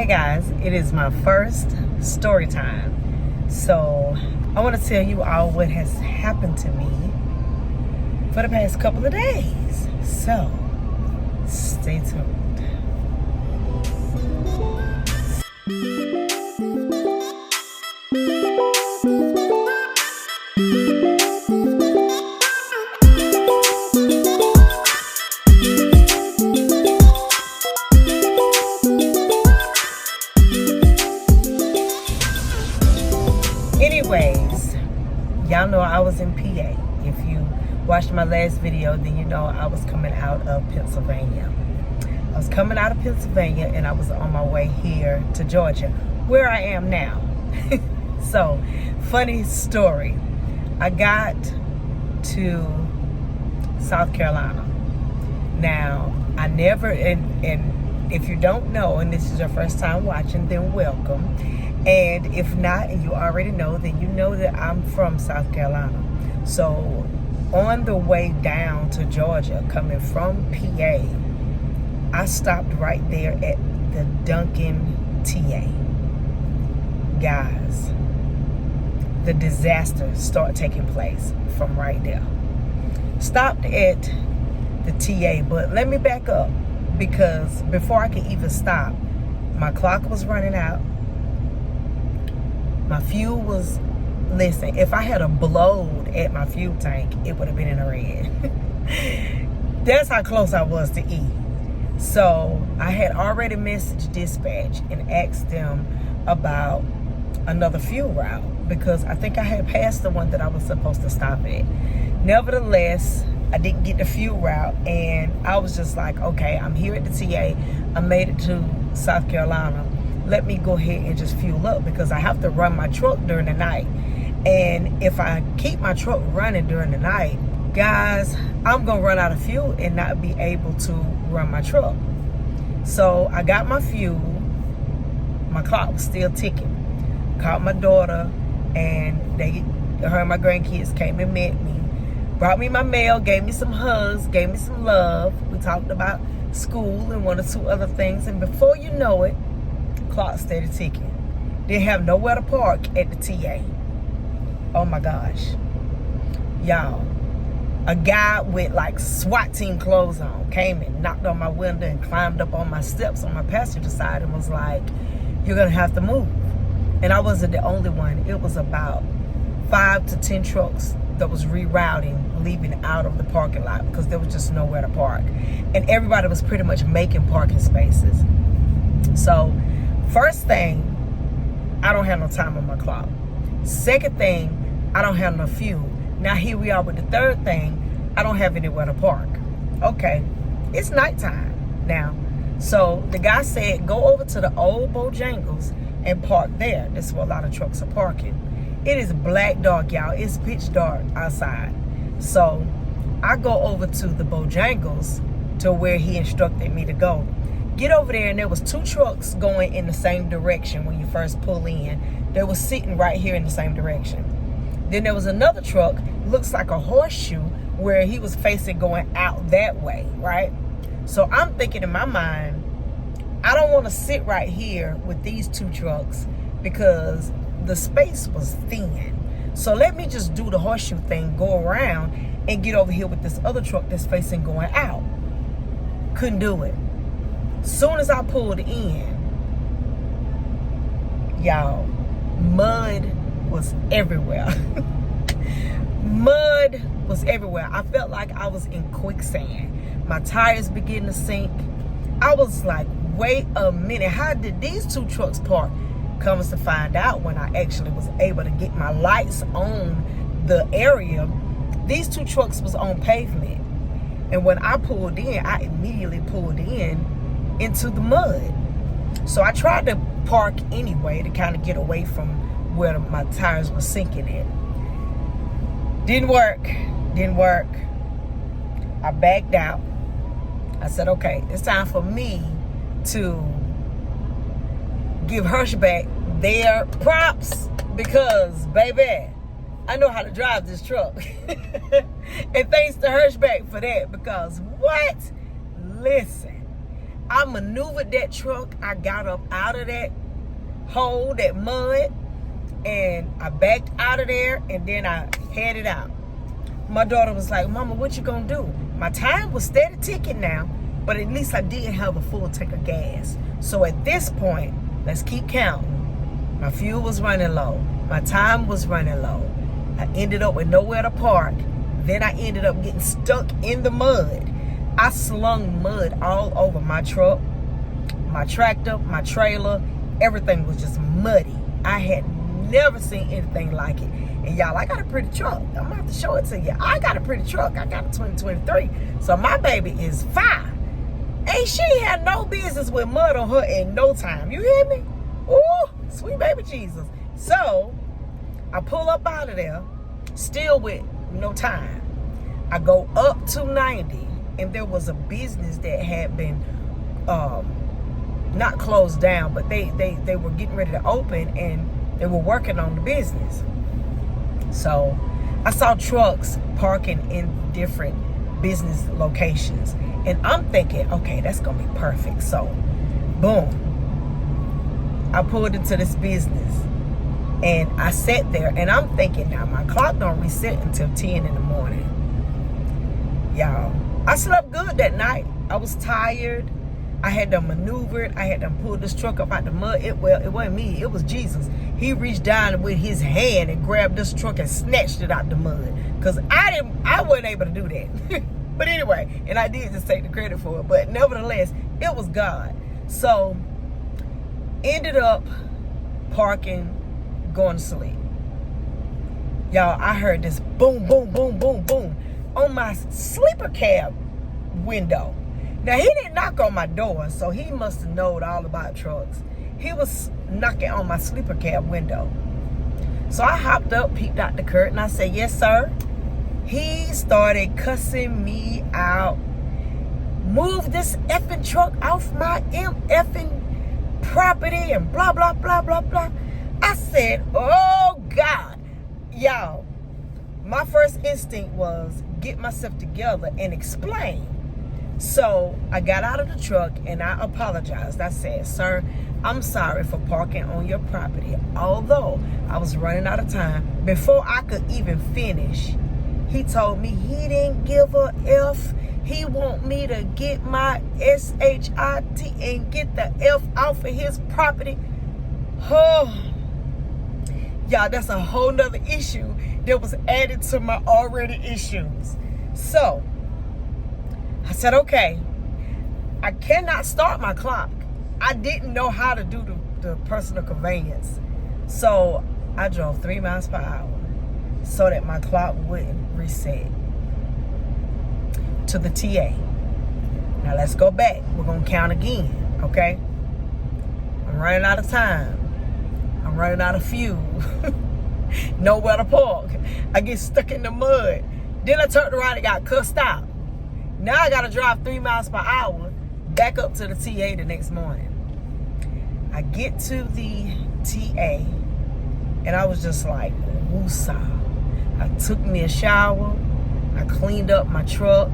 guys, it is my first story time. So I want to tell you all what has happened to me for the past couple of days. So stay tuned. Anyways, y'all know I was in PA. If you watched my last video, then you know I was coming out of Pennsylvania. I was coming out of Pennsylvania and I was on my way here to Georgia, where I am now. So, funny story. I got to South Carolina. Now, I never, and if you don't know, and this is your first time watching, then welcome. And if not, and you already know, then you know that I'm from South Carolina. So on the way down to Georgia, coming from PA, I stopped right there at the Dunkin' TA. Guys, the disaster started taking place from right there. Stopped at the TA, but let me back up, because before I could even stop, my clock was running out. My fuel was, listen, if I had a blowed at my fuel tank, it would have been in the red. That's how close I was to E. So I had already messaged dispatch and asked them about another fuel route, because I think I had passed the one that I was supposed to stop at. Nevertheless, I didn't get the fuel route, and I was just like, okay, I'm here at the TA. I made it to South Carolina. Let me go ahead and just fuel up, because I have to run my truck during the night. And if I keep my truck running during the night, guys, I'm gonna run out of fuel and not be able to run my truck. So I got my fuel, my clock was still ticking. Called my daughter, and her and my grandkids came and met me, brought me my mail, gave me some hugs, gave me some love. We talked about school and one or two other things, and before you know it, clock started ticking. Didn't have nowhere to park at the TA. Oh my gosh. Y'all, a guy with like SWAT team clothes on came and knocked on my window and climbed up on my steps on my passenger side and was like, you're gonna have to move. And I wasn't the only one. It was about 5 to 10 trucks that was rerouting, leaving out of the parking lot, because there was just nowhere to park. And everybody was pretty much making parking spaces. So, first thing, I don't have no time on my clock. Second thing, I don't have no fuel. Now here we are with the third thing, I don't have anywhere to park. Okay, it's nighttime now. So the guy said, go over to the old Bojangles and park there. That's where a lot of trucks are parking. It is black dark, y'all. It's pitch dark outside. So I go over to the Bojangles to where he instructed me to go. Get over there, and there was 2 trucks going in the same direction when you first pull in. They were sitting right here in the same direction. Then there was another truck, looks like a horseshoe, where he was facing going out that way, right? So I'm thinking in my mind, I don't want to sit right here with these 2 trucks because the space was thin. So let me just do the horseshoe thing, go around and get over here with this other truck that's facing going out. Couldn't do it. Soon as I pulled in, y'all, mud was everywhere. Mud was everywhere. I felt like I was in quicksand. My tires began to sink. I was like, wait a minute, how did these 2 trucks park? Comes to find out, when I actually was able to get my lights on the area, these 2 trucks was on pavement. And when I pulled in, I immediately pulled into the mud. So I tried to park anyway to kind of get away from where my tires were sinking in. Didn't work. I backed out. I said, okay, it's time for me to give Hirschback their props, because baby, I know how to drive this truck. And thanks to Hirschback for that, because what? Listen, I maneuvered that truck. I got up out of that hole, that mud, and I backed out of there, and then I headed out. My daughter was like, Mama, what you gonna do? My time was steady ticking now, but at least I did have a full tank of gas. So at this point, let's keep counting. My fuel was running low. My time was running low. I ended up with nowhere to park. Then I ended up getting stuck in the mud. I slung mud all over my truck, my tractor, my trailer. Everything was just muddy. I had never seen anything like it. And y'all, I got a pretty truck. I'm gonna have to show it to you. I got a pretty truck. I got a 2023. So my baby is fine. And she had no business with mud on her in no time. You hear me? Ooh, sweet baby Jesus. So I pull up out of there, still with no time. I go up to 90, and there was a business that had been not closed down, but they were getting ready to open, and they were working on the business. So I saw trucks parking in different business locations, and I'm thinking, okay, that's gonna be perfect. So boom, I pulled into this business, and I sat there, and I'm thinking, now my clock don't reset until 10 in the morning. Y'all, I slept good that night. I was tired. I had to maneuver it. I had to pull this truck up out the mud. It wasn't me. It was Jesus. He reached down with his hand and grabbed this truck and snatched it out the mud. Because I wasn't able to do that. But anyway, and I did just take the credit for it. But nevertheless, it was God. So, ended up parking, going to sleep. Y'all, I heard this boom, boom, boom, boom, boom on my sleeper cab window. Now, he didn't knock on my door, so he must have known all about trucks. He was knocking on my sleeper cab window. So I hopped up, peeped out the curtain. I said, yes, sir. He started cussing me out. Move this effing truck off my effing property and blah, blah, blah, blah, blah. I said, oh, God. Y'all, my first instinct was get myself together and explain. So I got out of the truck and I apologized. I said, sir, I'm sorry for parking on your property. Although I was running out of time, before I could even finish, he told me he didn't give a F. He want me to get my SHIT and get the F off of his property. Oh, y'all, that's a whole nother issue that was added to my already issues. So I said, okay, I cannot start my clock. I didn't know how to do the personal conveyance. So I drove 3 miles per hour so that my clock wouldn't reset to the TA. Now let's go back. We're going to count again, okay? I'm running out of time. I'm running out of fuel. Nowhere to park. I get stuck in the mud. Then I turned around and got cussed out. Now I got to drive 3 miles per hour back up to the TA the next morning. I get to the TA and I was just like, woosah. I took me a shower. I cleaned up my truck.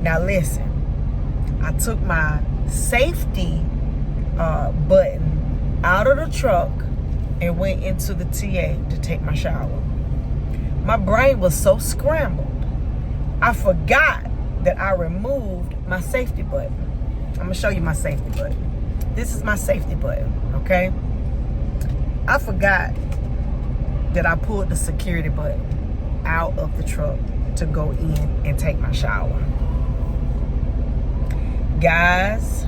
Now listen, I took my safety button out of the truck and went into the TA to take my shower. My brain was so scrambled. I forgot that I removed my safety button. I'm gonna show you my safety button. This is my safety button, okay? I forgot that I pulled the security button out of the truck to go in and take my shower. Guys,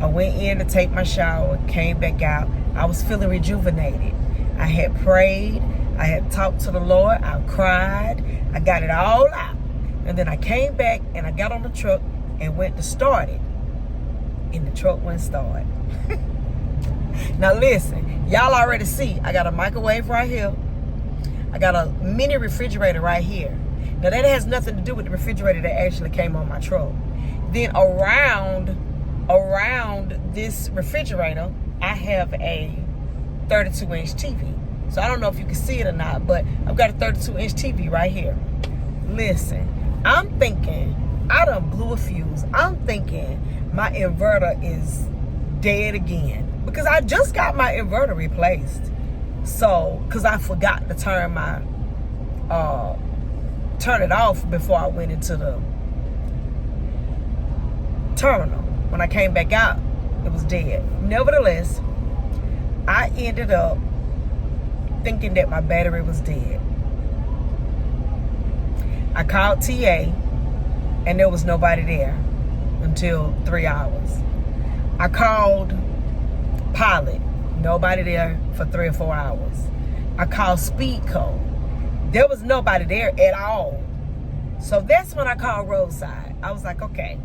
I went in to take my shower, came back out. I was feeling rejuvenated. I had prayed, I had talked to the Lord, I cried, I got it all out. And then I came back and I got on the truck and went to start it. And the truck wouldn't start. Now listen, y'all already see, I got a microwave right here. I got a mini refrigerator right here. Now that has nothing to do with the refrigerator that actually came on my truck. Then around this refrigerator, I have a 32-inch TV. So I don't know if you can see it or not, but I've got a 32-inch TV right here. Listen, I'm thinking I done blew a fuse. I'm thinking my inverter is dead again because I just got my inverter replaced. So, because I forgot to turn it off before I went into the terminal. When I came back out, it was dead. Nevertheless, I ended up thinking that my battery was dead. I called TA and there was nobody there until 3 hours. I called Pilot, nobody there for 3 or 4 hours. I called Speedco. There was nobody there at all. So that's when I called Roadside. I was like, okay.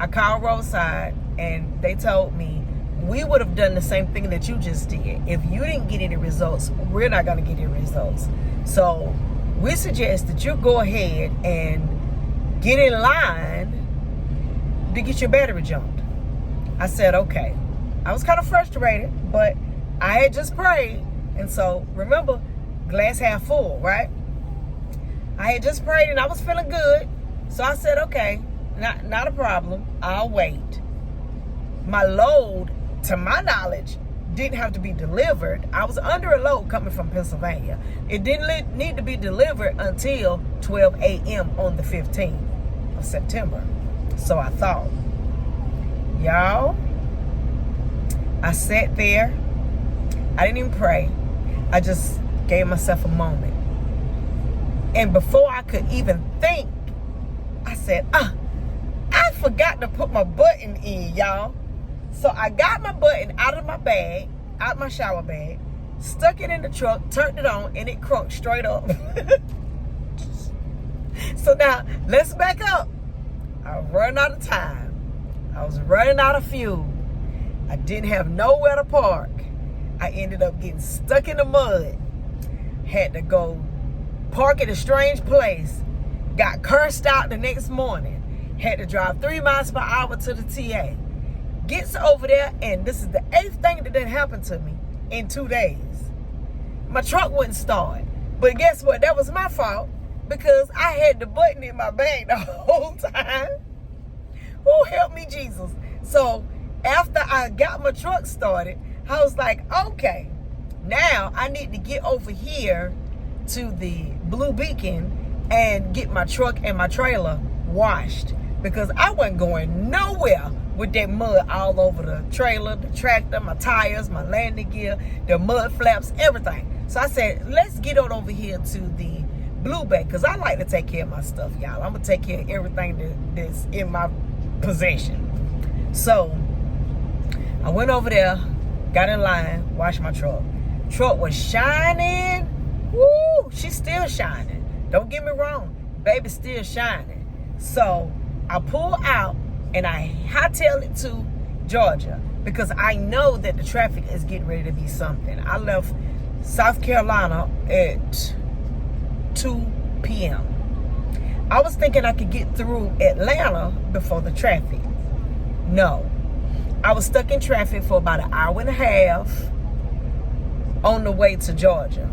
I called Roadside and they told me, we would have done the same thing that you just did. If you didn't get any results, we're not going to get any results. So we suggest that you go ahead and get in line to get your battery jumped. I said, okay. I was kind of frustrated, but I had just prayed. And so, remember, glass half full, right? I had just prayed and I was feeling good. So I said, okay, not a problem. I'll wait. My load, to my knowledge, didn't have to be delivered. I was under a load coming from Pennsylvania. It didn't need to be delivered until 12 a.m. on the 15th of September. So I thought, y'all, I sat there. I didn't even pray. I just gave myself a moment. And before I could even think, I said, I forgot to put my button in, y'all. So I got my button out of my bag, out my shower bag, stuck it in the truck, turned it on, and it crunked straight up. So now, let's back up. I was running out of time. I was running out of fuel. I didn't have nowhere to park. I ended up getting stuck in the mud. Had to go park at a strange place. Got cursed out the next morning. Had to drive 3 miles per hour to the TA. Gets over there, and this is the 8th thing that happened to me in 2 days. My truck wouldn't start. But guess what? That was my fault because I had the button in my bag the whole time. Oh, help me, Jesus. So after I got my truck started, I was like, okay, now I need to get over here to the Blue Beacon and get my truck and my trailer washed because I wasn't going nowhere with that mud all over the trailer, the tractor, my tires, my landing gear, the mud flaps, everything. So I said, let's get on over here to the Blue Bay because I like to take care of my stuff, y'all. I'm going to take care of everything that's in my possession. So I went over there, got in line, washed my truck. Truck was shining. Woo! She's still shining. Don't get me wrong. Baby's still shining. So I pull out and I hightail it to Georgia because I know that the traffic is getting ready to be something. I left South Carolina at 2 p.m. I was thinking I could get through Atlanta before the traffic. No. I was stuck in traffic for about an hour and a half on the way to Georgia.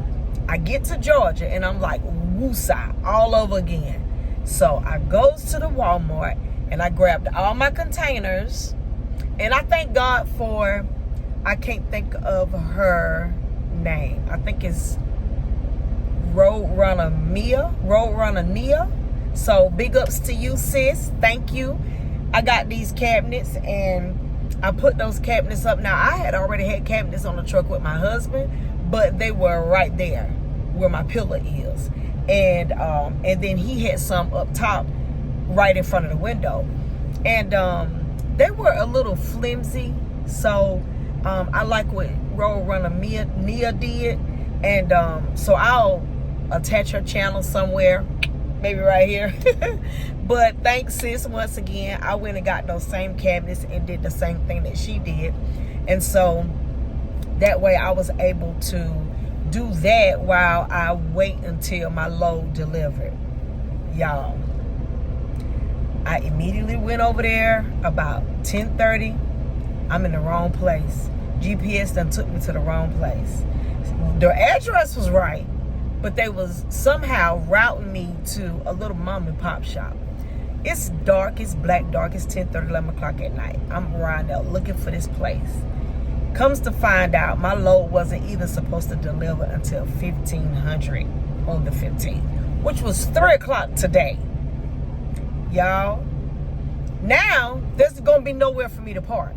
I get to Georgia and I'm like, woosah, all over again. So I goes to the Walmart and I grabbed all my containers. And I thank God for, I can't think of her name. I think it's Roadrunner Nia. So big ups to you, sis. Thank you. I got these cabinets and I put those cabinets up. Now, I had already had cabinets on the truck with my husband, but they were right there where my pillow is. And then he had some up top right in front of the window. And they were a little flimsy. So I like what Roadrunner Nia did. And so I'll attach her channel somewhere, maybe right here. But thanks, sis, once again. I went and got those same cabinets and did the same thing that she did. And so that way I was able to do that while I wait until my load delivered. Y'all, I immediately went over there about 10:30. I'm in the wrong place. GPS done took me to the wrong place. The address was right, but they was somehow routing me to a little mom and pop shop. It's dark, it's black dark, it's 10:30, 11 o'clock at night. I'm around there looking for this place. Comes to find out, my load wasn't even supposed to deliver until 1500 on the 15th, which was 3 o'clock today. Y'all, now there's gonna be nowhere for me to park,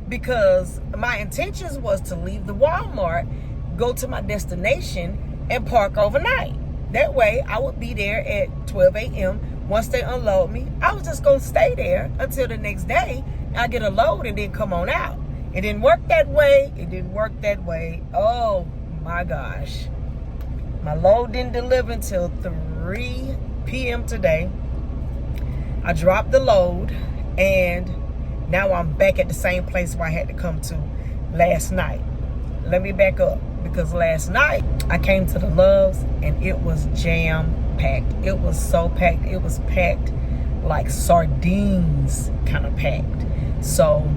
because my intentions was to leave the Walmart, go to my destination, and park overnight. That way, I would be there at 12 a.m. Once they unload me, I was just going to stay there until the next day. I get a load and then come on out. It didn't work that way. It didn't work that way. Oh, my gosh. My load didn't deliver until 3 p.m. today. I dropped the load, and now I'm back at the same place where I had to come to last night. Let me back up, because last night I came to the Loves and it was jam-packed. It was so packed. It was packed like sardines, kind of packed. So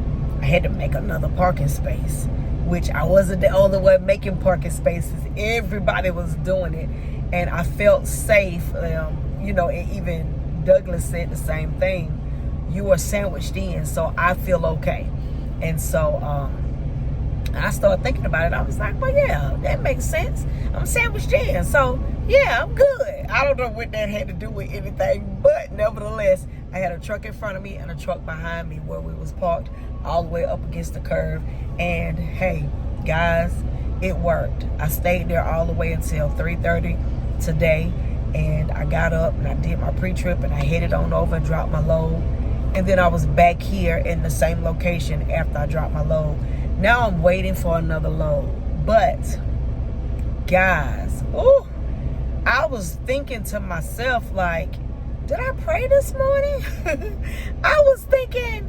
I had to make another parking space, which I wasn't the only one making parking spaces. Everybody was doing it, and I felt safe. You know, and even Douglas said the same thing. You are sandwiched in, so I feel okay. And so I started thinking about it. I was like, well, yeah, that makes sense. I'm sandwiched in, so yeah, I'm good. I don't know what that had to do with anything, but nevertheless, I had a truck in front of me and a truck behind me where we was parked all the way up against the curve. And hey, guys, it worked. I stayed there all the way until 3:30 today, and I got up and I did my pre-trip and I headed on over and dropped my load. And then I was back here in the same location after I dropped my load. Now I'm waiting for another load. But guys, I was thinking to myself, like, did I pray this morning? I was thinking,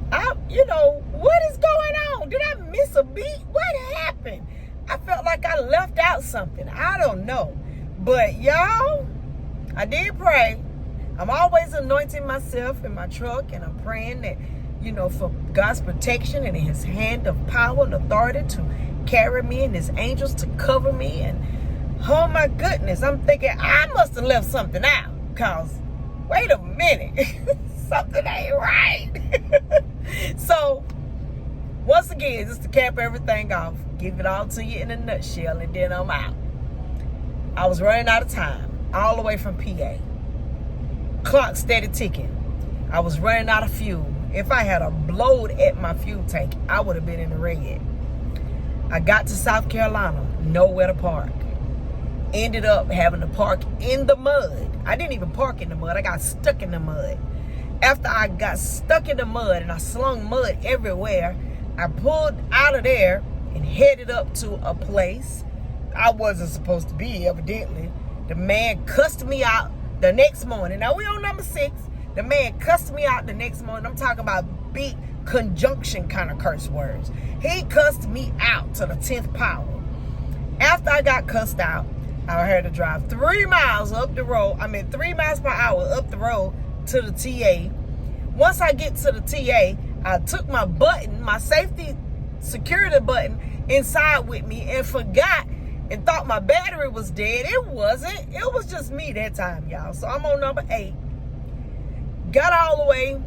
what is going on? Did I miss a beat? What happened? I felt like I left out something. I don't know. But y'all, I did pray. I'm always anointing myself in my truck, and I'm praying that, for God's protection and his hand of power and authority to carry me, and his angels to cover me. And oh my goodness, I'm thinking I must have left something out, because wait a minute, something ain't right. So once again, just to cap everything off, give it all to you in a nutshell, and then I'm out. I was running out of time all the way from PA. Clock steady ticking. I was running out of fuel. If I had a blowed at my fuel tank, I would have been in the red. I got to South Carolina, nowhere to park. Ended up having to park in the mud. I didn't even park in the mud. I got stuck in the mud. After I got stuck in the mud and I slung mud everywhere, I pulled out of there and headed up to a place I wasn't supposed to be, evidently. The man cussed me out the next morning. Now we on number 6. The man cussed me out the next morning. I'm talking about big conjunction kind of curse words. He cussed me out to the 10th power. After I got cussed out, I had to drive 3 miles up the road. 3 miles per hour up the road to the TA. Once I get to the TA, I took my button, my safety security button, inside with me and forgot and thought my battery was dead. It wasn't. It was just me that time, y'all. So I'm on number 8. Got all the way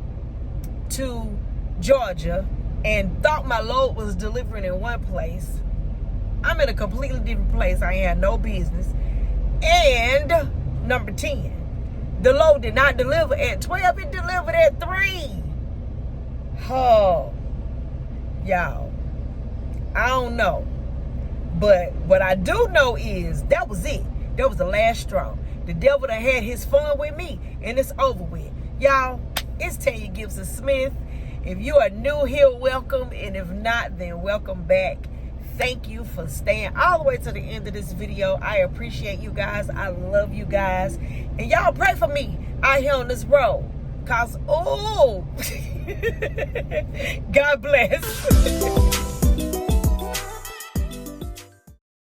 to Georgia and thought my load was delivering in one place. I'm in a completely different place. I ain't had no business. And number 10, the load did not deliver at 12. It delivered at 3. Oh, y'all, I don't know. But what I do know is that was it. That was the last straw. The devil done had his fun with me, and it's over with. Y'all, it's TanyaGibsonSmith. If you are new here, welcome. And if not, then welcome back. Thank you for staying all the way to the end of this video. I appreciate you guys. I love you guys. And y'all pray for me out here on this road. Because, God bless.